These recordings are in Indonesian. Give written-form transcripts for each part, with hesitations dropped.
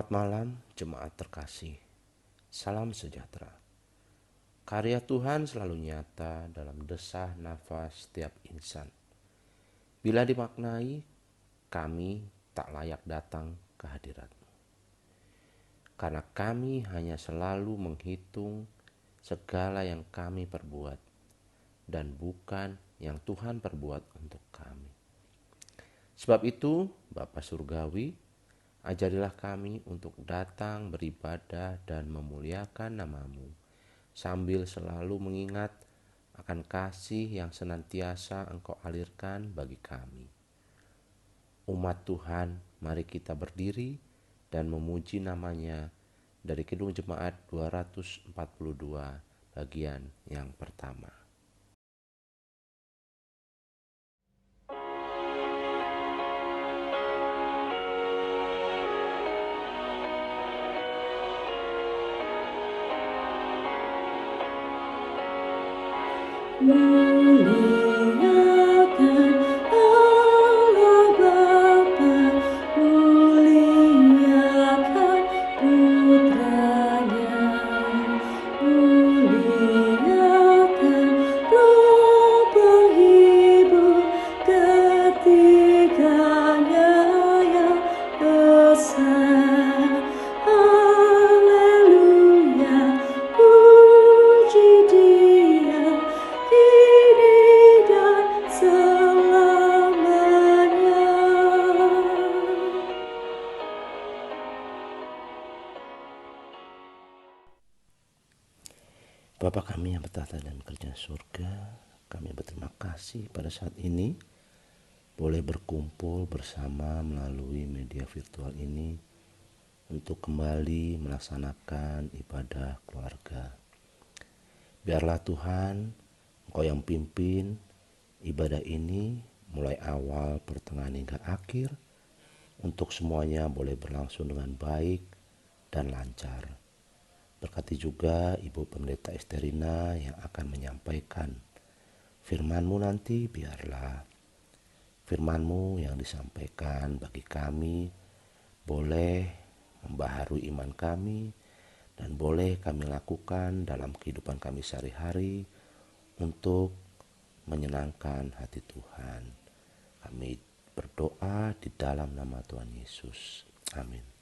Selamat malam jemaat terkasih. Salam sejahtera. Karya Tuhan selalu nyata dalam desah nafas setiap insan. Bila dimaknai, kami tak layak datang ke hadirat-Mu. Karena kami hanya selalu menghitung segala yang kami perbuat dan bukan yang Tuhan perbuat untuk kami. Sebab itu, Bapa Surgawi, ajarilah kami untuk datang beribadah dan memuliakan nama-Mu, sambil selalu mengingat akan kasih yang senantiasa Engkau alirkan bagi kami. Umat Tuhan, mari kita berdiri dan memuji nama-Nya dari Kidung Jemaat 242 bagian yang pertama. Muliakan Allah Bapa, muliakan Putranya, muliakan Roh Penghibur, ketiganya yang besar. Haleluya, puji Dia kini dan selamanya. Bapa kami yang bertata dan kerja surga, kami berterima kasih pada saat ini boleh berkumpul bersama melalui media virtual ini untuk kembali melaksanakan ibadah keluarga. Biarlah Tuhan, Engkau yang pimpin ibadah ini mulai awal, pertengahan hingga akhir, untuk semuanya boleh berlangsung dengan baik dan lancar. Berkati juga Ibu Pendeta Esterina yang akan menyampaikan firman-Mu nanti, biarlah firman-Mu yang disampaikan bagi kami boleh membaharui iman kami dan boleh kami lakukan dalam kehidupan kami sehari-hari untuk menyenangkan hati Tuhan. Kami berdoa di dalam nama Tuhan Yesus. Amin.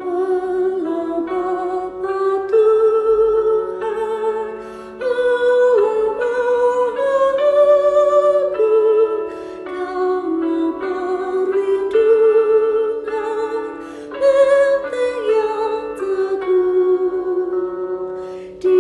Allah Bapa Tuhan, Allah Maha Agung, Kaulah perlindungan, benteng yang teguh. Di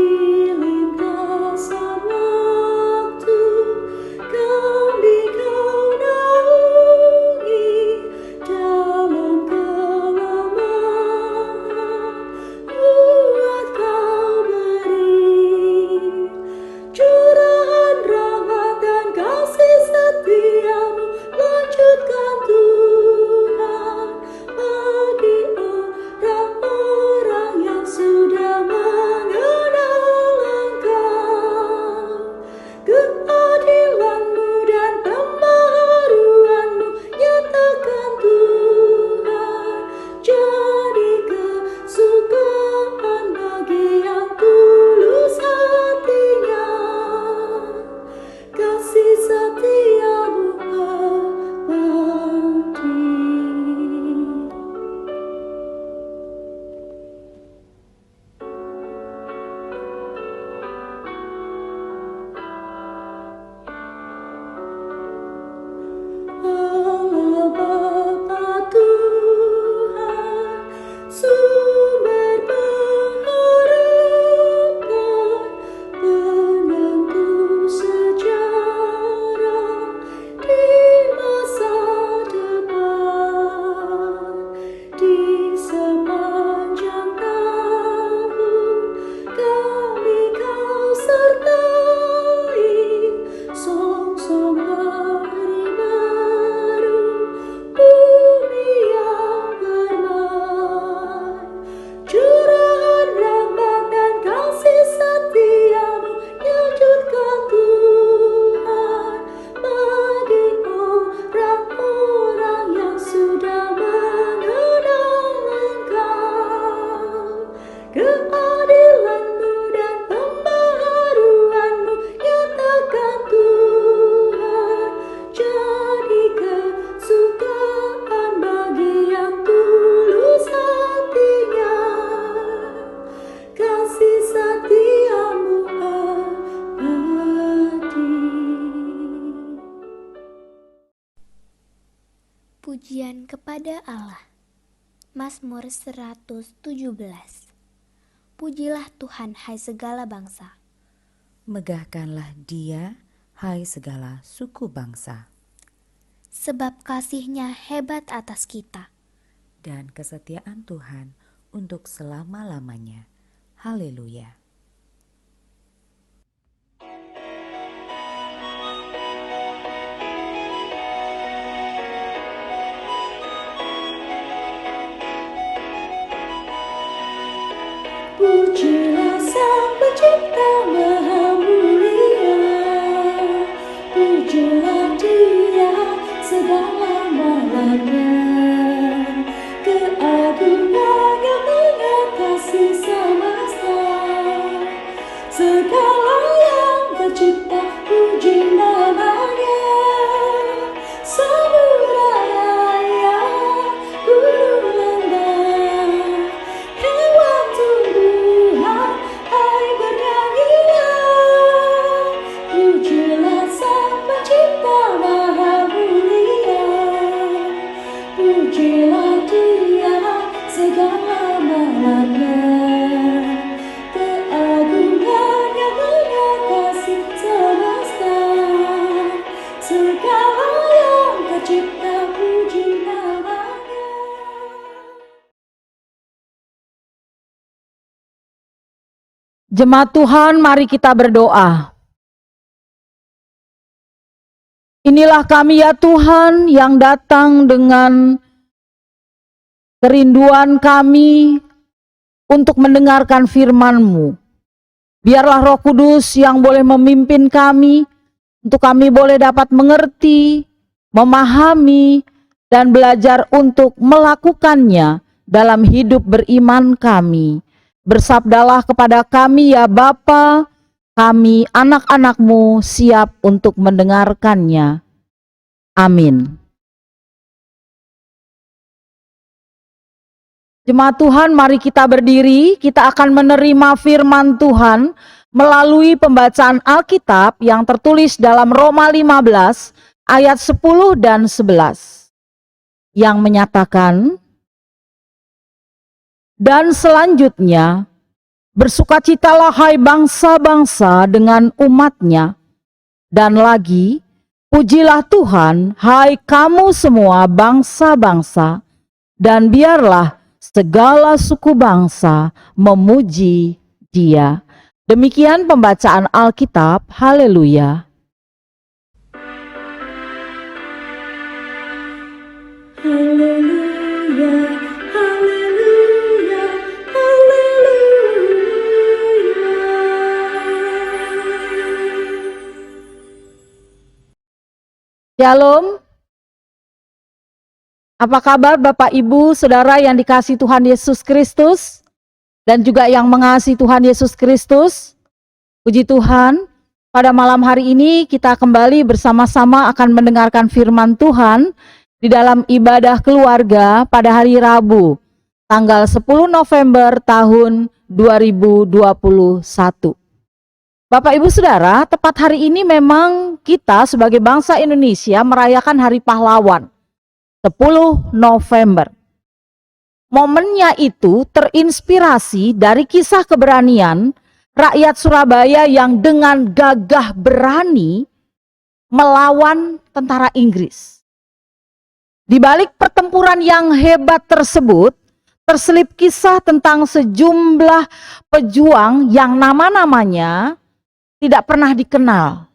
Pujian kepada Allah. Mazmur 117. Pujilah Tuhan, hai segala bangsa. Megahkanlah Dia, hai segala suku bangsa, Sebab kasih-Nya hebat atas kita. dan kesetiaan Tuhan untuk selama-lamanya. Haleluya. Pujilah Sang Pencipta Maha Mulia, pujilah Dia segala-galanya. Keagungannya mengatasi semesta, segala yang tercipta puji namanya. Samudra raya, gunung lembah, hewan tumbuhan, hai bernyanyilah. Pujilah Sang Pencipta Maha Mulia, pujilah Dia segala-galanya. Keagungannya mengatasi semesta, segala yang tercipta puji namanya. Jemaat Tuhan, mari kita berdoa. Inilah kami ya Tuhan yang datang dengan kerinduan kami untuk mendengarkan firman-Mu. Biarlah Roh Kudus yang boleh memimpin kami, untuk kami boleh dapat mengerti, memahami, dan belajar untuk melakukannya dalam hidup beriman kami. Bersabdalah kepada kami ya Bapa, kami anak-anak-Mu siap untuk mendengarkannya. Amin. Jemaat Tuhan, mari kita berdiri, kita akan menerima firman Tuhan melalui pembacaan Alkitab yang tertulis dalam Roma 15 ayat 10 dan 11 yang menyatakan, dan selanjutnya, bersukacitalah hai bangsa-bangsa dengan umat-Nya, dan lagi, pujilah Tuhan hai kamu semua bangsa-bangsa, dan biarlah segala suku bangsa memuji Dia. Demikian pembacaan Alkitab. Haleluya. Haleluya, haleluya, haleluya. Shalom. Apa kabar Bapak Ibu Saudara yang dikasihi Tuhan Yesus Kristus dan juga yang mengasihi Tuhan Yesus Kristus? Puji Tuhan, pada malam hari ini kita kembali bersama-sama akan mendengarkan firman Tuhan di dalam ibadah keluarga pada hari Rabu, tanggal 10 November tahun 2021. Bapak Ibu Saudara, tepat hari ini memang kita sebagai bangsa Indonesia merayakan Hari Pahlawan, 10 November. Momennya itu terinspirasi dari kisah keberanian rakyat Surabaya yang dengan gagah berani melawan tentara Inggris. Di balik pertempuran yang hebat tersebut, terselip kisah tentang sejumlah pejuang yang nama-namanya tidak pernah dikenal.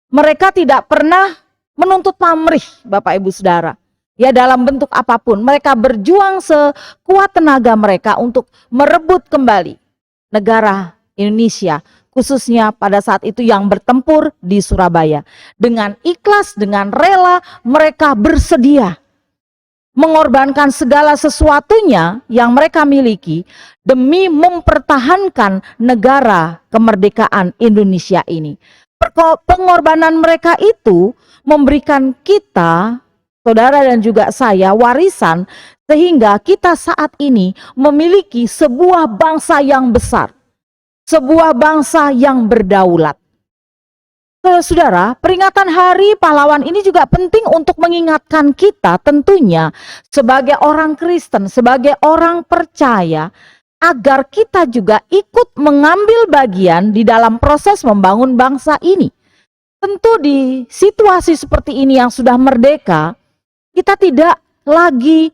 Mereka tidak pernah menuntut pamrih, Bapak Ibu Saudara. Ya, dalam bentuk apapun, mereka berjuang sekuat tenaga mereka untuk merebut kembali negara Indonesia, khususnya pada saat itu yang bertempur di Surabaya. Dengan ikhlas, dengan rela, mereka bersedia mengorbankan segala sesuatunya yang mereka miliki demi mempertahankan negara kemerdekaan Indonesia ini. Pengorbanan mereka itu memberikan kita, saudara dan juga saya, warisan sehingga kita saat ini memiliki sebuah bangsa yang besar, sebuah bangsa yang berdaulat. Saudara, peringatan Hari Pahlawan ini juga penting untuk mengingatkan kita tentunya sebagai orang Kristen, sebagai orang percaya, agar kita juga ikut mengambil bagian di dalam proses membangun bangsa ini. Tentu di situasi seperti ini yang sudah merdeka, kita tidak lagi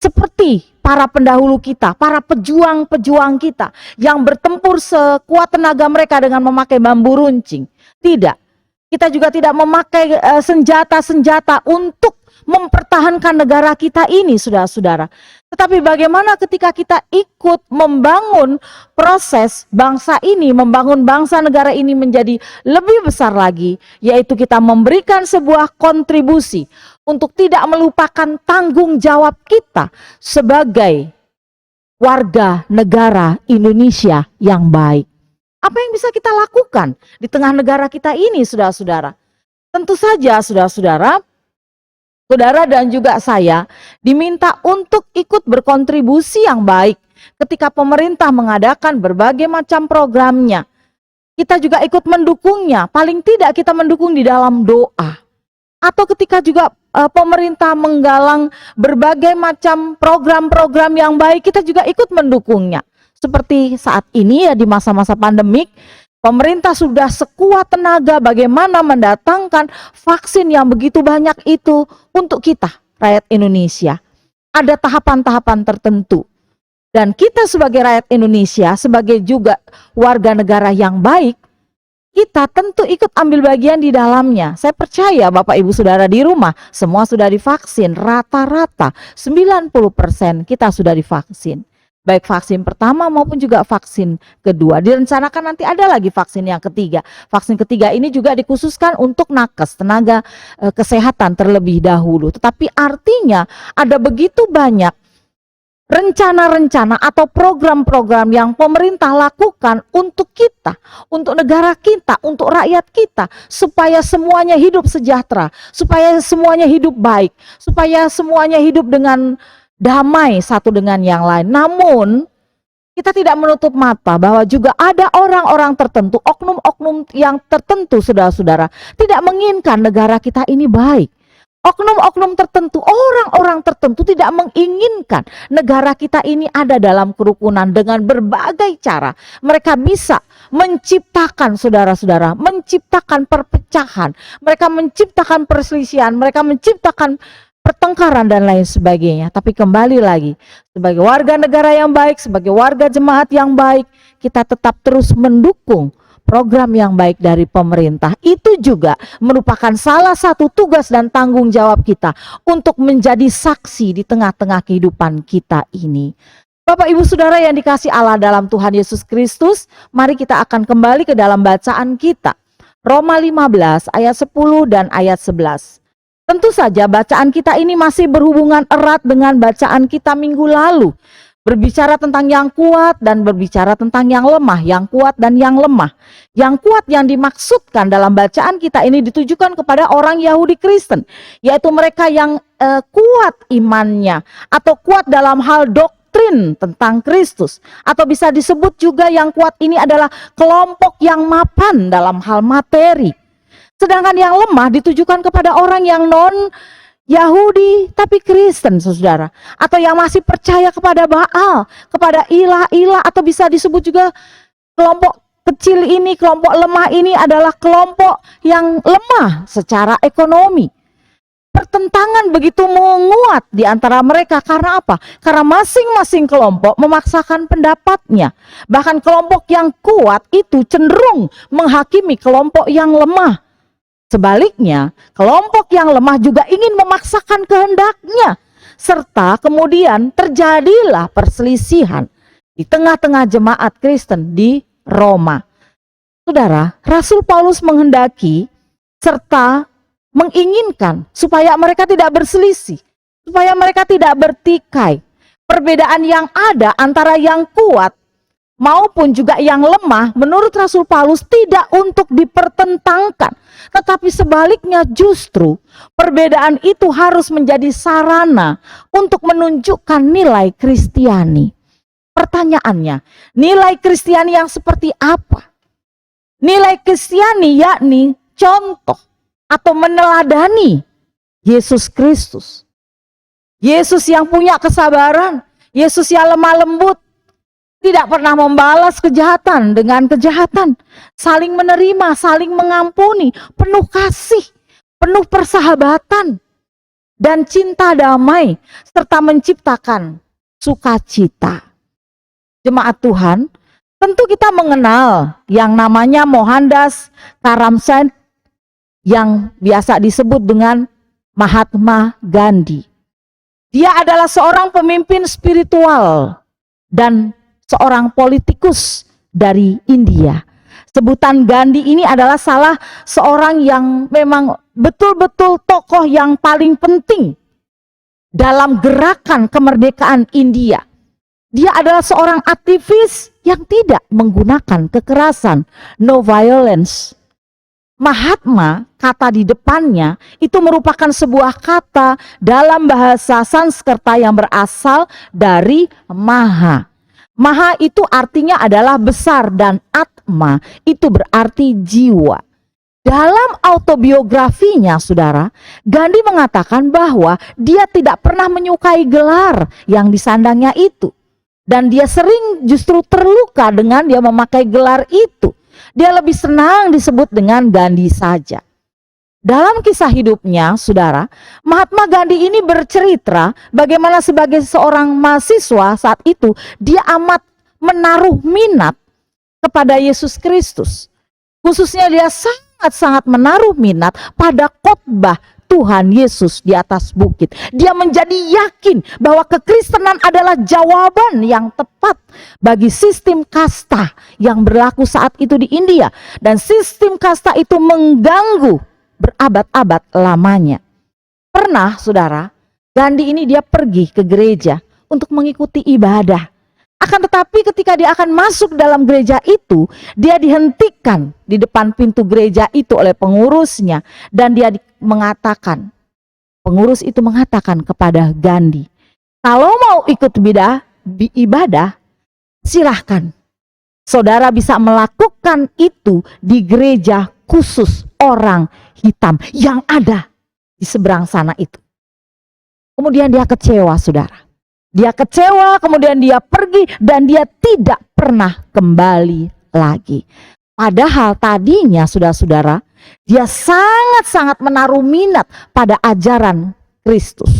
seperti para pendahulu kita, para pejuang-pejuang kita yang bertempur sekuat tenaga mereka dengan memakai bambu runcing. Tidak. Kita juga tidak memakai senjata-senjata untuk mempertahankan negara kita ini, saudara-saudara. Tetapi bagaimana ketika kita ikut membangun proses bangsa ini, membangun bangsa negara ini menjadi lebih besar lagi, yaitu kita memberikan sebuah kontribusi untuk tidak melupakan tanggung jawab kita sebagai warga negara Indonesia yang baik. Apa yang bisa kita lakukan di tengah negara kita ini, saudara-saudara? Tentu saja, saudara-saudara, saudara dan juga saya diminta untuk ikut berkontribusi yang baik ketika pemerintah mengadakan berbagai macam programnya. Kita juga ikut mendukungnya, paling tidak kita mendukung di dalam doa. Atau ketika juga pemerintah menggalang berbagai macam program-program yang baik, kita juga ikut mendukungnya. Seperti saat ini ya, di masa-masa pandemik, pemerintah sudah sekuat tenaga bagaimana mendatangkan vaksin yang begitu banyak itu untuk kita, rakyat Indonesia. Ada tahapan-tahapan tertentu. Dan kita sebagai rakyat Indonesia, sebagai juga warga negara yang baik, kita tentu ikut ambil bagian di dalamnya. Saya percaya Bapak Ibu Saudara di rumah semua sudah divaksin, rata-rata 90% kita sudah divaksin. Baik vaksin pertama maupun juga vaksin kedua. Direncanakan nanti ada lagi vaksin yang ketiga. Vaksin ketiga ini juga dikhususkan untuk nakes, tenaga kesehatan terlebih dahulu. Tetapi artinya ada begitu banyak rencana-rencana atau program-program yang pemerintah lakukan untuk kita, untuk negara kita, untuk rakyat kita, supaya semuanya hidup sejahtera, supaya semuanya hidup baik, supaya semuanya hidup dengan damai satu dengan yang lain. Namun kita tidak menutup mata bahwa juga ada orang-orang tertentu, oknum-oknum yang tertentu, saudara-saudara, tidak menginginkan negara kita ini baik. Oknum-oknum tertentu, orang-orang tertentu tidak menginginkan negara kita ini ada dalam kerukunan. Dengan berbagai cara mereka bisa menciptakan, saudara-saudara, menciptakan perpecahan, mereka menciptakan perselisihan, mereka menciptakan pertengkaran dan lain sebagainya. Tapi kembali lagi, sebagai warga negara yang baik, sebagai warga jemaat yang baik, kita tetap terus mendukung program yang baik dari pemerintah. Itu juga merupakan salah satu tugas dan tanggung jawab kita untuk menjadi saksi di tengah-tengah kehidupan kita ini. Bapak Ibu Saudara yang dikasih Allah dalam Tuhan Yesus Kristus, mari kita akan kembali ke dalam bacaan kita. Roma 15 ayat 10 dan ayat 11. Tentu saja bacaan kita ini masih berhubungan erat dengan bacaan kita minggu lalu. Berbicara tentang yang kuat dan berbicara tentang yang lemah, yang kuat dan yang lemah. Yang kuat yang dimaksudkan dalam bacaan kita ini ditujukan kepada orang Yahudi Kristen, yaitu mereka yang kuat imannya atau kuat dalam hal doktrin tentang Kristus. Atau bisa disebut juga yang kuat ini adalah kelompok yang mapan dalam hal materi. Sedangkan yang lemah ditujukan kepada orang yang non-Yahudi tapi Kristen, saudara. Atau yang masih percaya kepada Baal, kepada ilah-ilah, atau bisa disebut juga kelompok kecil ini, kelompok lemah ini adalah kelompok yang lemah secara ekonomi. Pertentangan begitu menguat di antara mereka. Karena apa? Karena masing-masing kelompok memaksakan pendapatnya. Bahkan kelompok yang kuat itu cenderung menghakimi kelompok yang lemah. Sebaliknya, kelompok yang lemah juga ingin memaksakan kehendaknya. Serta kemudian terjadilah perselisihan di tengah-tengah jemaat Kristen di Roma. Saudara, Rasul Paulus menghendaki serta menginginkan supaya mereka tidak berselisih, supaya mereka tidak bertikai. Perbedaan yang ada antara yang kuat maupun juga yang lemah menurut Rasul Paulus tidak untuk dipertentangkan, tetapi sebaliknya justru perbedaan itu harus menjadi sarana untuk menunjukkan nilai Kristiani. Pertanyaannya, nilai Kristiani yang seperti apa? Nilai Kristiani yakni contoh atau meneladani Yesus Kristus. Yesus yang punya kesabaran, Yesus yang lemah lembut, tidak pernah membalas kejahatan dengan kejahatan, saling menerima, saling mengampuni, penuh kasih, penuh persahabatan, dan cinta damai, serta menciptakan sukacita. Jemaat Tuhan, tentu kita mengenal yang namanya Mohandas Karamchand yang biasa disebut dengan Mahatma Gandhi. Dia adalah seorang pemimpin spiritual dan seorang politikus dari India. Sebutan Gandhi ini adalah salah seorang yang memang betul-betul tokoh yang paling penting dalam gerakan kemerdekaan India. Dia adalah seorang aktivis yang tidak menggunakan kekerasan, no violence. Mahatma, kata di depannya, itu merupakan sebuah kata dalam bahasa Sanskerta yang berasal dari Maha. Maha itu artinya adalah besar dan Atma itu berarti jiwa. Dalam autobiografinya, saudara, Gandhi mengatakan bahwa dia tidak pernah menyukai gelar yang disandangnya itu. Dan dia sering justru terluka dengan dia memakai gelar itu. Dia lebih senang disebut dengan Gandhi saja. Dalam kisah hidupnya, saudara, Mahatma Gandhi ini bercerita bagaimana sebagai seorang mahasiswa saat itu, dia amat menaruh minat kepada Yesus Kristus. Khususnya dia sangat-sangat menaruh minat pada khotbah Tuhan Yesus di atas bukit. Dia menjadi yakin bahwa kekristenan adalah jawaban yang tepat bagi sistem kasta yang berlaku saat itu di India. Dan sistem kasta itu mengganggu berabad-abad lamanya. Pernah, saudara, Gandhi ini dia pergi ke gereja untuk mengikuti ibadah. Akan tetapi ketika dia akan masuk dalam gereja itu, dia dihentikan di depan pintu gereja itu oleh pengurusnya. Dan dia mengatakan, pengurus itu mengatakan kepada Gandhi, kalau mau ikut ibadah, silahkan. Saudara bisa melakukan itu di gereja khusus orang hitam yang ada di seberang sana itu. Kemudian dia kecewa, saudara. Dia kecewa, kemudian dia pergi dan dia tidak pernah kembali lagi. Padahal tadinya, saudara-saudara, dia sangat-sangat menaruh minat pada ajaran Kristus.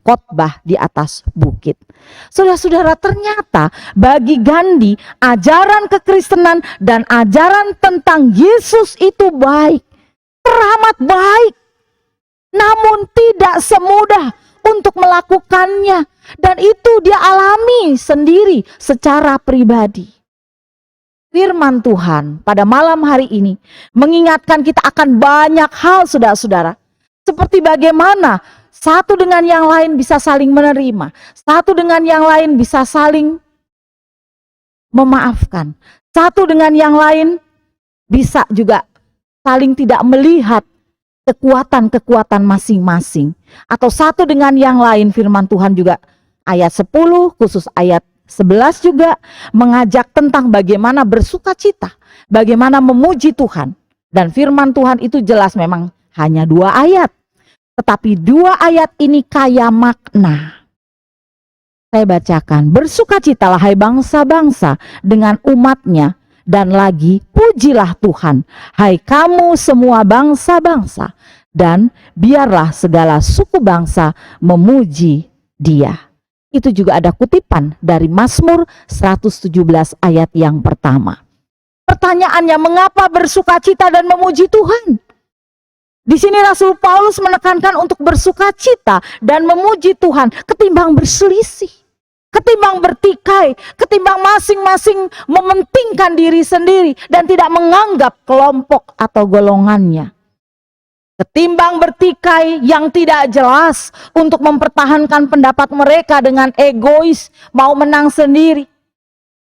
Khotbah di atas bukit. Saudara-saudara, ternyata bagi Gandhi ajaran kekristenan dan ajaran tentang Yesus itu baik, teramat baik. Namun tidak semudah untuk melakukannya, dan itu dia alami sendiri secara pribadi. Firman Tuhan pada malam hari ini mengingatkan kita akan banyak hal, saudara-saudara. Seperti bagaimana satu dengan yang lain bisa saling menerima, satu dengan yang lain bisa saling memaafkan, satu dengan yang lain bisa juga saling tidak melihat kekuatan-kekuatan masing-masing. Atau satu dengan yang lain, firman Tuhan juga ayat 10 khusus ayat 11 juga mengajak tentang bagaimana bersuka cita, bagaimana memuji Tuhan. Dan firman Tuhan itu jelas memang hanya 2 ayat. Tetapi 2 ayat ini kaya makna. Saya bacakan, bersukacitalah hai bangsa-bangsa dengan umatnya, dan lagi pujilah Tuhan, hai kamu semua bangsa-bangsa, dan biarlah segala suku bangsa memuji Dia. Itu juga ada kutipan dari Mazmur 117 ayat yang pertama. Pertanyaannya, mengapa bersukacita dan memuji Tuhan? Di sini Rasul Paulus menekankan untuk bersukacita dan memuji Tuhan ketimbang berselisih, ketimbang bertikai, ketimbang masing-masing mementingkan diri sendiri dan tidak menganggap kelompok atau golongannya. Ketimbang bertikai yang tidak jelas untuk mempertahankan pendapat mereka dengan egois, mau menang sendiri.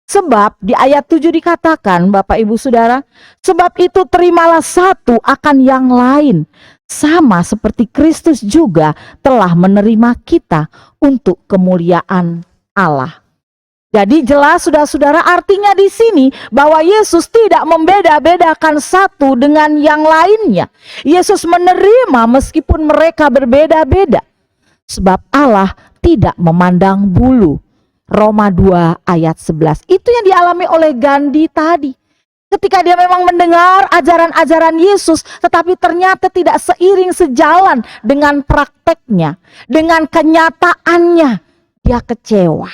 Sebab di ayat 7 dikatakan, Bapak Ibu Saudara, sebab itu terimalah satu akan yang lain, sama seperti Kristus juga telah menerima kita untuk kemuliaan Allah. Jadi jelas saudara-saudara, artinya di sini bahwa Yesus tidak membeda-bedakan satu dengan yang lainnya. Yesus menerima meskipun mereka berbeda-beda. Sebab Allah tidak memandang bulu. Roma 2 ayat 11. Itu yang dialami oleh Gandhi tadi. Ketika dia memang mendengar ajaran-ajaran Yesus, tetapi ternyata tidak seiring sejalan dengan prakteknya, dengan kenyataannya, dia kecewa.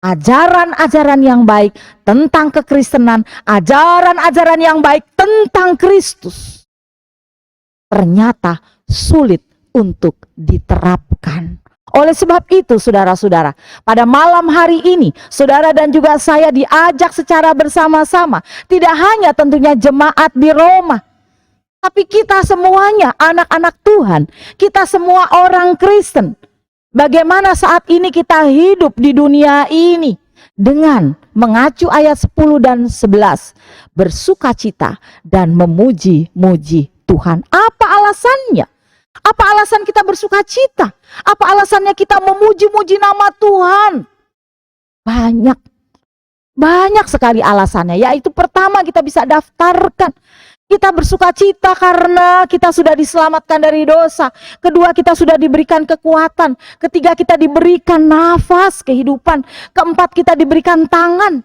Ajaran-ajaran yang baik tentang kekristenan, ajaran-ajaran yang baik tentang Kristus, ternyata sulit untuk diterapkan. Oleh sebab itu, saudara-saudara, pada malam hari ini, saudara dan juga saya diajak secara bersama-sama, tidak hanya tentunya jemaat di Roma, tapi kita semuanya anak-anak Tuhan, kita semua orang Kristen. Bagaimana saat ini kita hidup di dunia ini dengan mengacu ayat 10 dan 11, bersukacita dan memuji-muji Tuhan. Apa alasannya? Apa alasan kita bersukacita? Apa alasannya kita memuji-muji nama Tuhan? Banyak sekali alasannya. Yaitu pertama, kita bisa daftarkan. Kita bersukacita karena kita sudah diselamatkan dari dosa. Kedua, kita sudah diberikan kekuatan. Ketiga, kita diberikan nafas kehidupan. Keempat, kita diberikan tangan.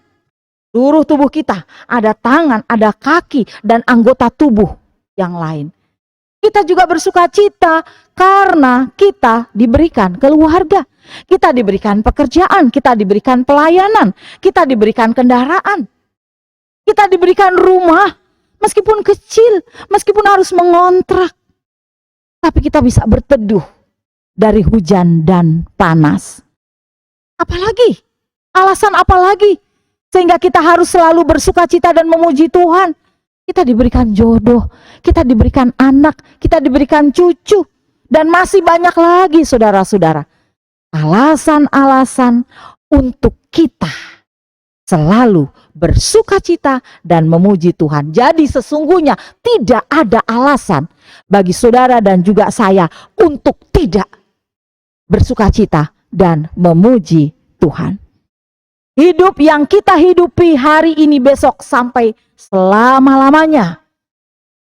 Seluruh tubuh kita ada tangan, ada kaki, dan anggota tubuh yang lain. Kita juga bersukacita karena kita diberikan keluarga. Kita diberikan pekerjaan, kita diberikan pelayanan, kita diberikan kendaraan. Kita diberikan rumah. Meskipun kecil, meskipun harus mengontrak, tapi kita bisa berteduh dari hujan dan panas. Apalagi? Alasan apa lagi? Sehingga kita harus selalu bersukacita dan memuji Tuhan. Kita diberikan jodoh, kita diberikan anak, kita diberikan cucu, dan masih banyak lagi saudara-saudara. Alasan-alasan untuk kita selalu bersukacita dan memuji Tuhan. Jadi sesungguhnya tidak ada alasan bagi saudara dan juga saya untuk tidak bersukacita dan memuji Tuhan. Hidup yang kita hidupi hari ini, besok, sampai selama-lamanya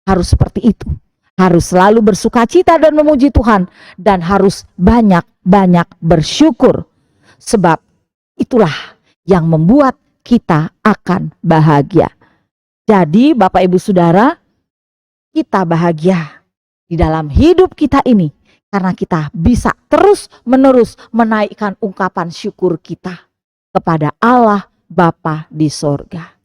harus seperti itu. Harus selalu bersukacita dan memuji Tuhan, dan harus banyak-banyak bersyukur. Sebab itulah yang membuat kita akan bahagia. Jadi Bapak Ibu Saudara, kita bahagia di dalam hidup kita ini karena kita bisa terus-menerus menaikkan ungkapan syukur kita kepada Allah Bapa di sorga.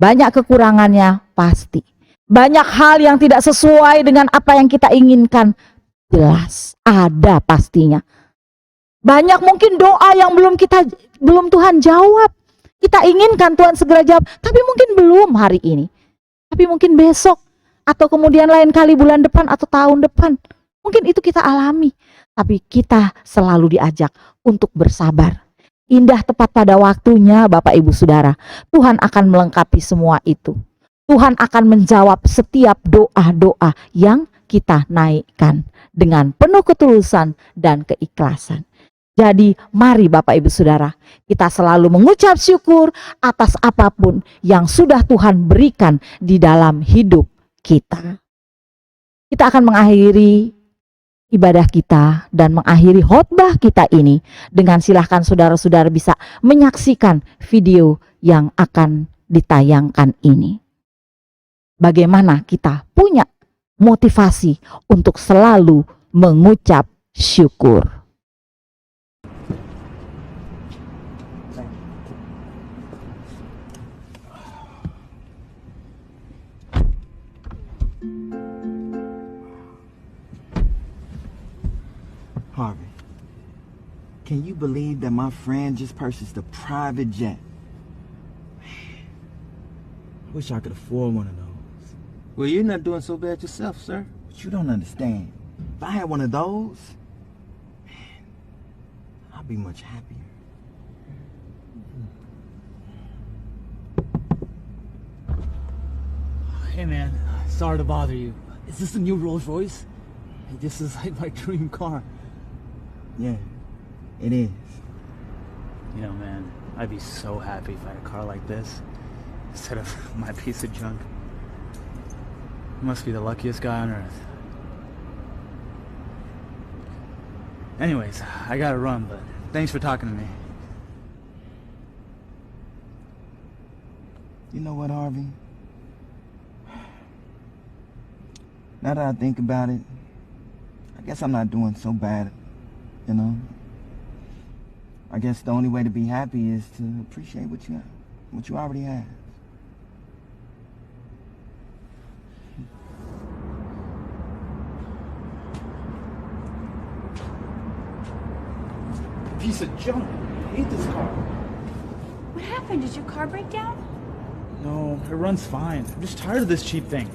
Banyak kekurangannya pasti. Banyak hal yang tidak sesuai dengan apa yang kita inginkan, jelas ada pastinya. Banyak mungkin doa yang belum Tuhan jawab. Kita inginkan Tuhan segera jawab, tapi mungkin belum hari ini. Tapi mungkin besok, atau kemudian lain kali bulan depan atau tahun depan. Mungkin itu kita alami. Tapi kita selalu diajak untuk bersabar. Indah tepat pada waktunya Bapak Ibu Saudara. Tuhan akan melengkapi semua itu. Tuhan akan menjawab setiap doa-doa yang kita naikkan dengan penuh ketulusan dan keikhlasan. Jadi mari Bapak Ibu Saudara, kita selalu mengucap syukur atas apapun yang sudah Tuhan berikan di dalam hidup kita. Kita akan mengakhiri ibadah kita dan mengakhiri khotbah kita ini dengan silahkan saudara-saudara bisa menyaksikan video yang akan ditayangkan ini. Bagaimana kita punya motivasi untuk selalu mengucap syukur. Harvey, can you believe that my friend just purchased a private jet? Man, I wish I could afford one of those. Well, you're not doing so bad yourself, sir. But you don't understand. If I had one of those, man, I'd be much happier. Hey man, sorry to bother you. Is this a new Rolls Royce? This is like my dream car. Yeah, it is. You know, man, I'd be so happy if I had a car like this instead of my piece of junk. You must be the luckiest guy on earth. Anyways, I gotta run, but thanks for talking to me. You know what, Harvey? Now that I think about it, I guess I'm not doing so bad, you know? I guess the only way to be happy is to appreciate what you already have. Piece of junk. I hate this car. What happened? Did your car break down? No, it runs fine. I'm just tired of this cheap thing.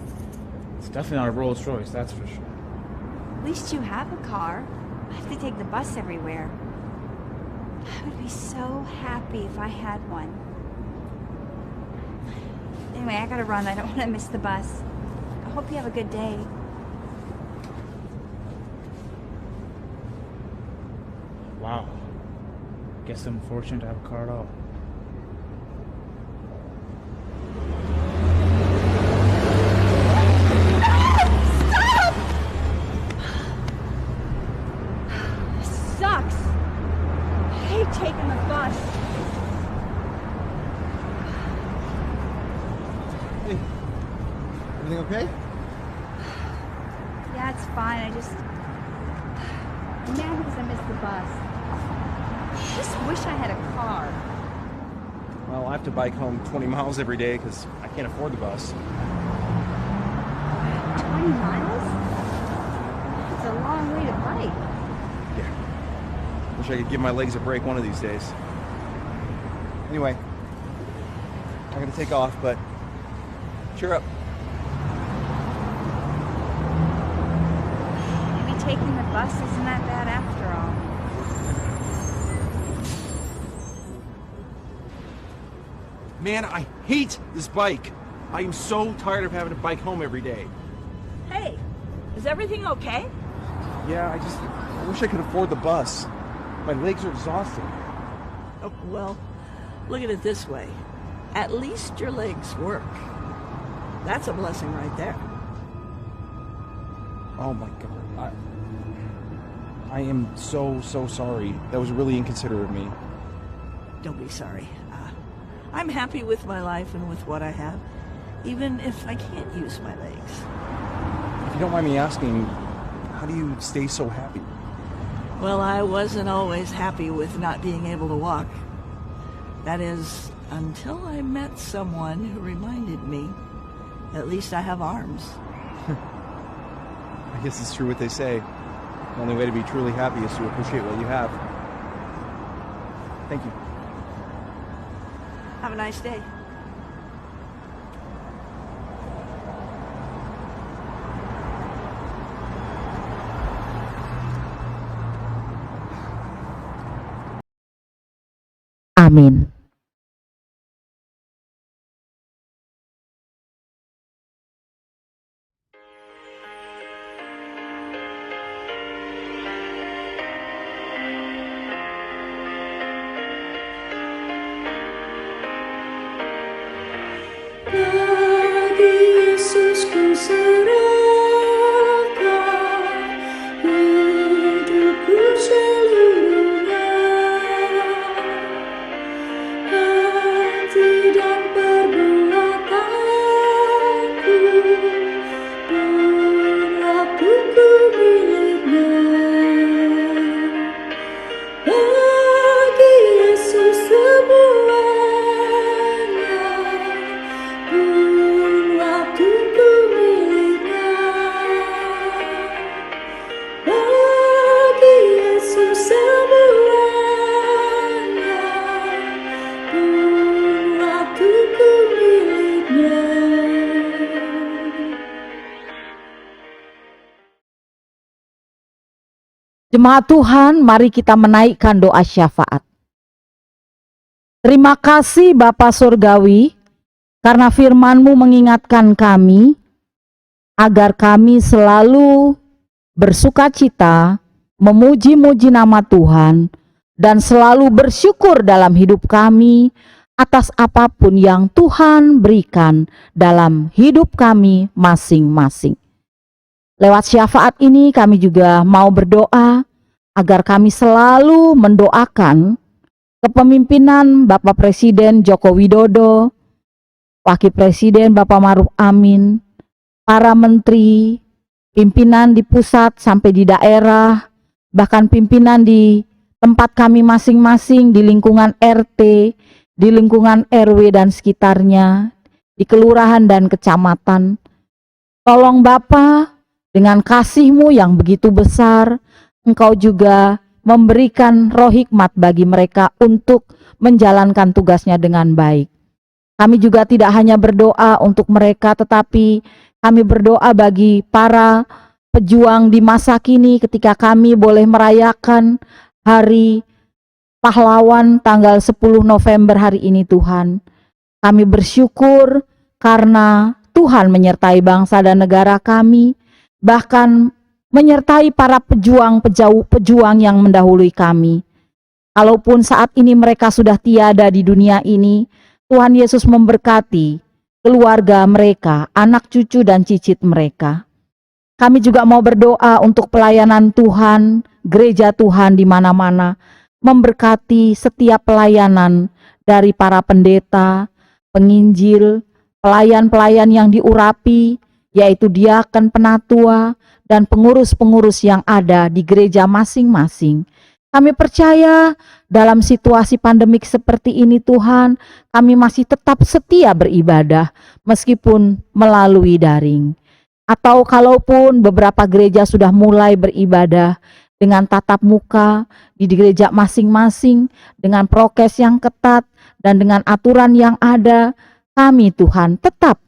It's definitely not a Rolls Royce, that's for sure. At least you have a car. I have to take the bus everywhere. I would be so happy if I had one. Anyway, I gotta run. I don't want to miss the bus. I hope you have a good day. Wow. Guess I'm fortunate to have a car at all. Sucks. I hate taking the bus. Hey, everything okay? Yeah, it's fine. I'm mad because I missed the bus. I just wish I had a car. Well, I have to bike home 20 miles every day because I can't afford the bus. 20 miles? It's a long way to bike. Yeah. Wish I could give my legs a break one of these days. Anyway, I gotta take off, but cheer up. Maybe taking the bus isn't that bad after all. Man, I hate this bike. I am so tired of having to bike home every day. Hey, is everything okay? Yeah, I wish I could afford the bus. My legs are exhausted. Oh, well, look at it this way. At least your legs work. That's a blessing right there. Oh my God. I am so sorry. That was really inconsiderate of me. Don't be sorry. I'm happy with my life and with what I have, even if I can't use my legs. If you don't mind me asking, how do you stay so happy? Well, I wasn't always happy with not being able to walk. That is, until I met someone who reminded me, at least I have arms. I guess it's true what they say. The only way to be truly happy is to appreciate what you have. Thank you. Have a nice day. Amin. Bagi Yesus ku serahkan hidupku seluruhnya, hati dan perbuatanku, pun waktuku miliknya. Bagi Yesus semuanya, pun waktuku miliknya. Bagi Yesus semuanya, pun waktuku miliknya. Jemaat Tuhan, mari kita menaikkan doa syafaat. Terima kasih Bapa Surgawi, karena firman-Mu mengingatkan kami, agar kami selalu bersuka cita, memuji-muji nama Tuhan, dan selalu bersyukur dalam hidup kami atas apapun yang Tuhan berikan dalam hidup kami masing-masing. Lewat syafaat ini kami juga mau berdoa agar kami selalu mendoakan kepemimpinan Bapak Presiden Joko Widodo, Wakil Presiden Bapak Ma'ruf Amin, para menteri, pimpinan di pusat sampai di daerah, bahkan pimpinan di tempat kami masing-masing, di lingkungan RT, di lingkungan RW dan sekitarnya, di kelurahan dan kecamatan. Tolong Bapa, dengan kasih-Mu yang begitu besar, Engkau juga memberikan roh hikmat bagi mereka untuk menjalankan tugasnya dengan baik. Kami juga tidak hanya berdoa untuk mereka, tetapi kami berdoa bagi para pejuang di masa kini ketika kami boleh merayakan Hari Pahlawan tanggal 10 November hari ini Tuhan. Kami bersyukur karena Tuhan menyertai bangsa dan negara kami, bahkan menyertai para pejuang yang mendahului kami. Kalaupun saat ini mereka sudah tiada di dunia ini, Tuhan Yesus memberkati keluarga mereka, anak cucu dan cicit mereka. Kami juga mau berdoa untuk pelayanan Tuhan, gereja Tuhan di mana-mana, memberkati setiap pelayanan dari para pendeta, penginjil, pelayan-pelayan yang diurapi, yaitu diaken, penatua, dan pengurus-pengurus yang ada di gereja masing-masing. Kami percaya dalam situasi pandemik seperti ini Tuhan, kami masih tetap setia beribadah meskipun melalui daring. Atau kalaupun beberapa gereja sudah mulai beribadah dengan tatap muka di gereja masing-masing, dengan prokes yang ketat dan dengan aturan yang ada, kami Tuhan tetap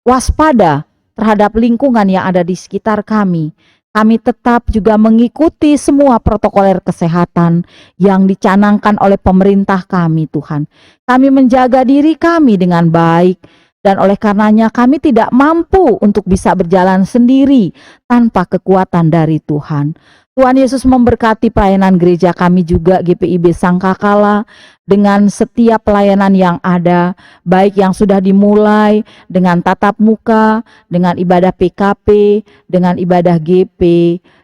waspada terhadap lingkungan yang ada di sekitar kami. Kami tetap juga mengikuti semua protokoler kesehatan yang dicanangkan oleh pemerintah kami Tuhan. Kami menjaga diri kami dengan baik, dan oleh karenanya kami tidak mampu untuk bisa berjalan sendiri tanpa kekuatan dari Tuhan. Tuhan Yesus memberkati pelayanan gereja kami juga GPIB Sangkakala dengan setiap pelayanan yang ada, baik yang sudah dimulai dengan tatap muka, dengan ibadah PKP, dengan ibadah GP,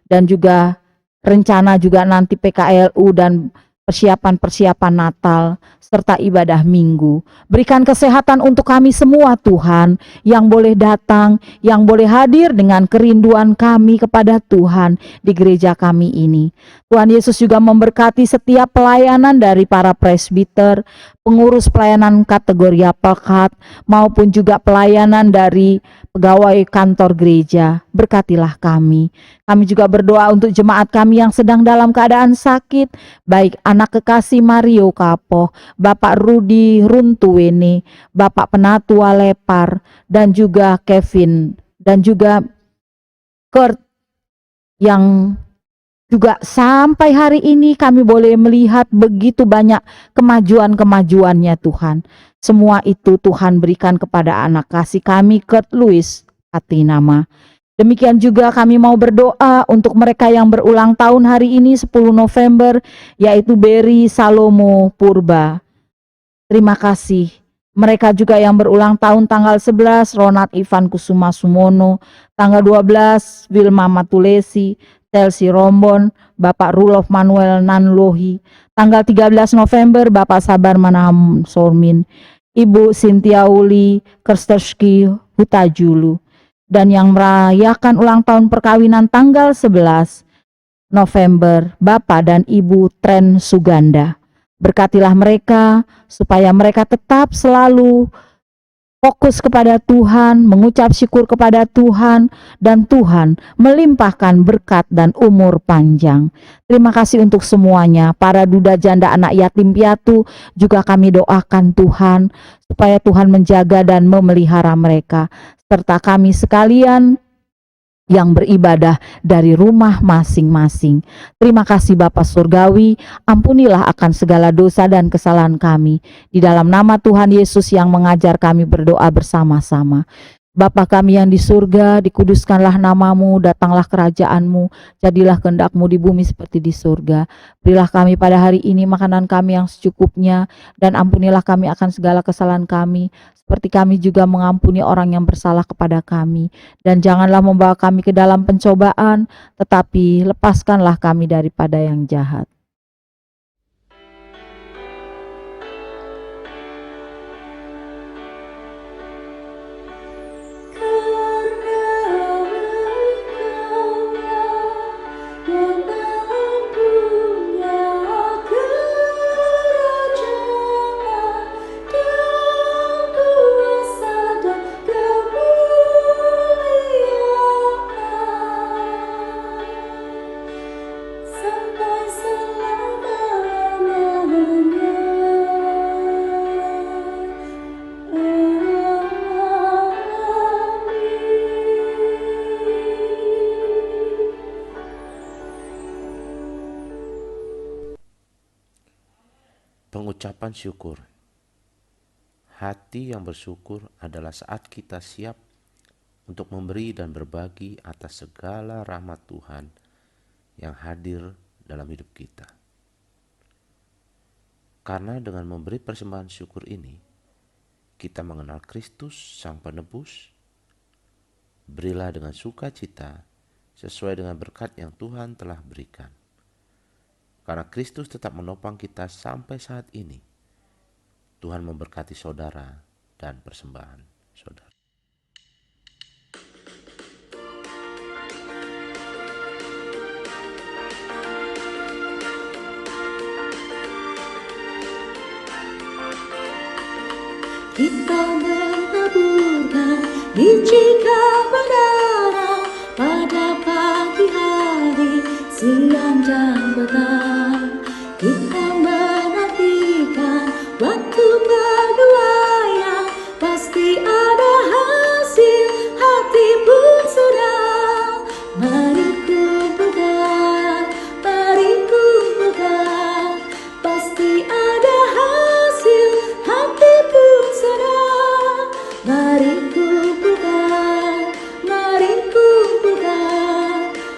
dan juga rencana juga nanti PKLU dan persiapan-persiapan Natal, serta ibadah Minggu. Berikan kesehatan untuk kami semua Tuhan, yang boleh datang, yang boleh hadir dengan kerinduan kami kepada Tuhan di gereja kami ini. Tuhan Yesus juga memberkati setiap pelayanan dari para presbiter, pengurus pelayanan kategori apelkat, maupun juga pelayanan dari pegawai kantor gereja. Berkatilah kami. Kami juga berdoa untuk jemaat kami yang sedang dalam keadaan sakit, baik anak kekasih Mario Kapoh, Bapak Rudi Runtuwene, Bapak Penatua Lepar, dan juga Kevin, dan juga Kurt, yang juga sampai hari ini kami boleh melihat begitu banyak kemajuan-kemajuannya Tuhan. Semua itu Tuhan berikan kepada anak kasih kami, Kurt Louis Atinama. Demikian juga kami mau berdoa untuk mereka yang berulang tahun hari ini 10 November, yaitu Berry Salomo Purba. Terima kasih. Mereka juga yang berulang tahun tanggal 11, Ronald Ivan Kusuma Sumono, tanggal 12, Wilma Matulesi, Chelsea Rombon, Bapak Rulof Manuel Nanlohi, tanggal 13 November, Bapak Sabar Manaham Sormin, Ibu Cynthia Uli Kersterski Hutajulu, dan yang merayakan ulang tahun perkawinan tanggal 11 November, Bapak dan Ibu Tren Suganda. Berkatilah mereka supaya mereka tetap selalu fokus kepada Tuhan, mengucap syukur kepada Tuhan, dan Tuhan melimpahkan berkat dan umur panjang. Terima kasih untuk semuanya. Para duda janda anak yatim piatu juga kami doakan Tuhan supaya Tuhan menjaga dan memelihara mereka, serta kami sekalian yang beribadah dari rumah masing-masing. Terima kasih Bapa Surgawi, ampunilah akan segala dosa dan kesalahan kami. Di dalam nama Tuhan Yesus yang mengajar kami berdoa bersama-sama. Bapa kami yang di surga, dikuduskanlah namamu, datanglah kerajaanmu, jadilah kehendak-mu di bumi seperti di surga. Berilah kami pada hari ini makanan kami yang secukupnya, dan ampunilah kami akan segala kesalahan kami, seperti kami juga mengampuni orang yang bersalah kepada kami. Dan janganlah membawa kami ke dalam pencobaan, tetapi lepaskanlah kami daripada yang jahat. Pengucapan syukur. Hati yang bersyukur adalah saat kita siap untuk memberi dan berbagi atas segala rahmat Tuhan yang hadir dalam hidup kita. Karena dengan memberi persembahan syukur ini, kita mengenal Kristus Sang Penebus. Berilah dengan sukacita sesuai dengan berkat yang Tuhan telah berikan. Karena Kristus tetap menopang kita sampai saat ini, Tuhan memberkati saudara dan persembahan saudara. Kita bertaburkan biji kebenaran pada pagi hari, siang dan petang. Kita menantikan waktu kedua yang pasti ada hasil, hati pun senang. Mari kumpulkan, pasti ada hasil, hati pun senang. Mari kumpulkan,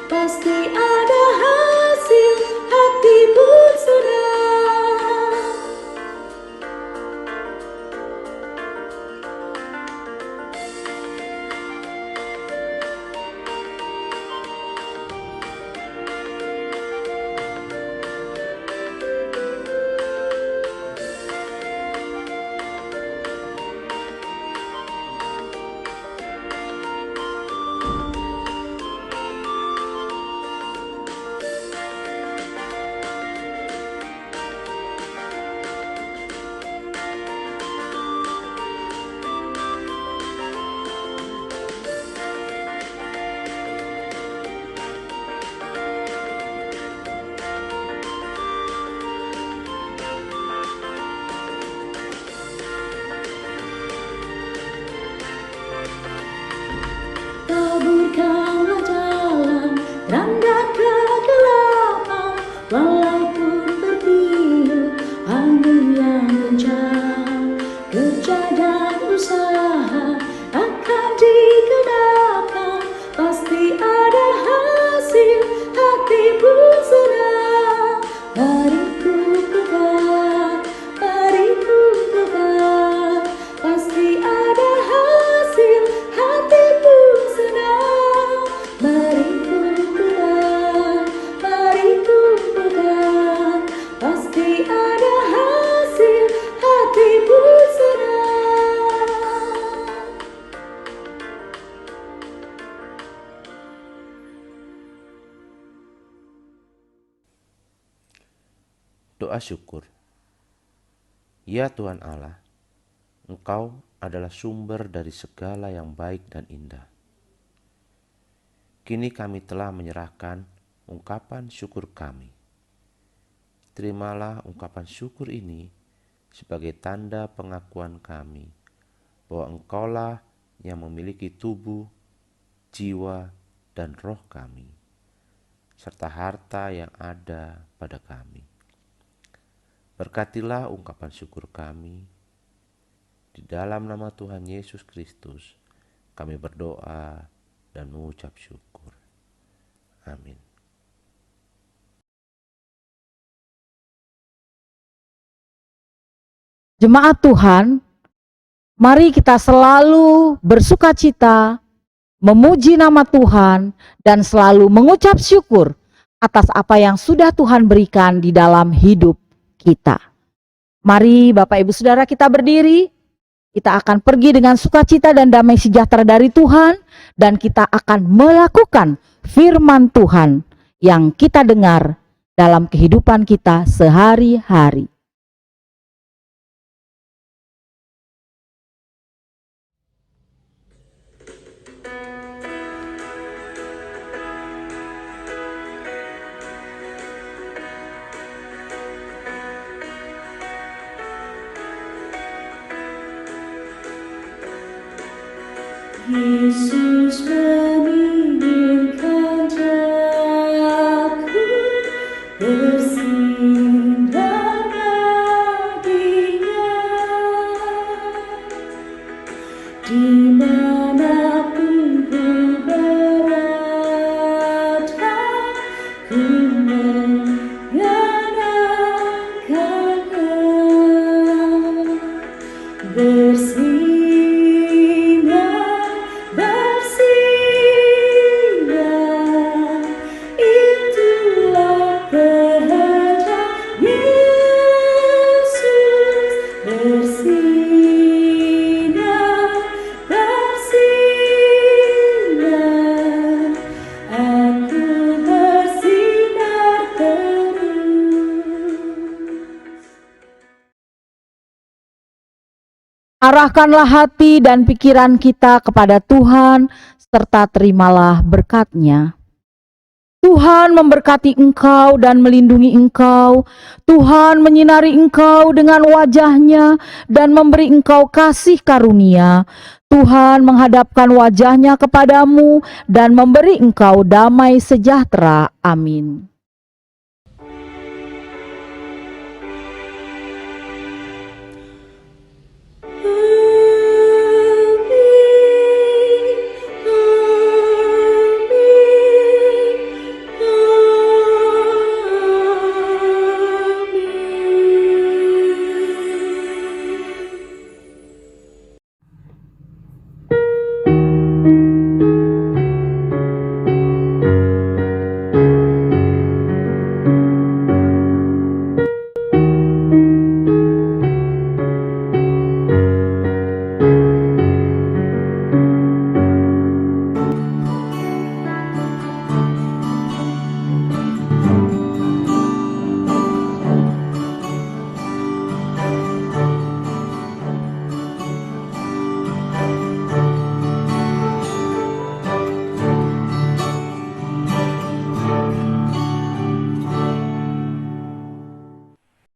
pasti ada hasil, hati pun senang. Taburkanlah jalan, randa kegelapan, walaupun tertiup angin yang kencang. Kerja dan usaha akan digenakan, pasti ada hasil, hati pun senang. Mari kumpulkan, pasti ada hasil, hati pun senang. Mari kumpulkan, pasti ada hasil, hati pun senang. Doa syukur. Ya Tuhan Allah, Engkau adalah sumber dari segala yang baik dan indah. Kini kami telah menyerahkan ungkapan syukur kami. Terimalah ungkapan syukur ini sebagai tanda pengakuan kami bahwa Engkaulah yang memiliki tubuh, jiwa, dan roh kami, serta harta yang ada pada kami. Berkatilah ungkapan syukur kami. Di dalam nama Tuhan Yesus Kristus, kami berdoa dan mengucap syukur. Amin. Jemaat Tuhan, mari kita selalu bersukacita, memuji nama Tuhan, dan selalu mengucap syukur atas apa yang sudah Tuhan berikan di dalam hidup kita. Mari Bapak Ibu Saudara kita berdiri, kita akan pergi dengan sukacita dan damai sejahtera dari Tuhan, dan kita akan melakukan firman Tuhan yang kita dengar dalam kehidupan kita sehari-hari. Yesus menginginkan aku bersinar baginya, dimanapun ku berada, ku mengandalkannya. Bersinar, itulah kehendak Yesus. Bersinar, aku bersinar terus. Arahkanlah hati dan pikiran kita kepada Tuhan, serta terimalah berkat-Nya. Tuhan memberkati engkau dan melindungi engkau. Tuhan menyinari engkau dengan wajah-Nya dan memberi engkau kasih karunia. Tuhan menghadapkan wajah-Nya kepadamu dan memberi engkau damai sejahtera. Amin.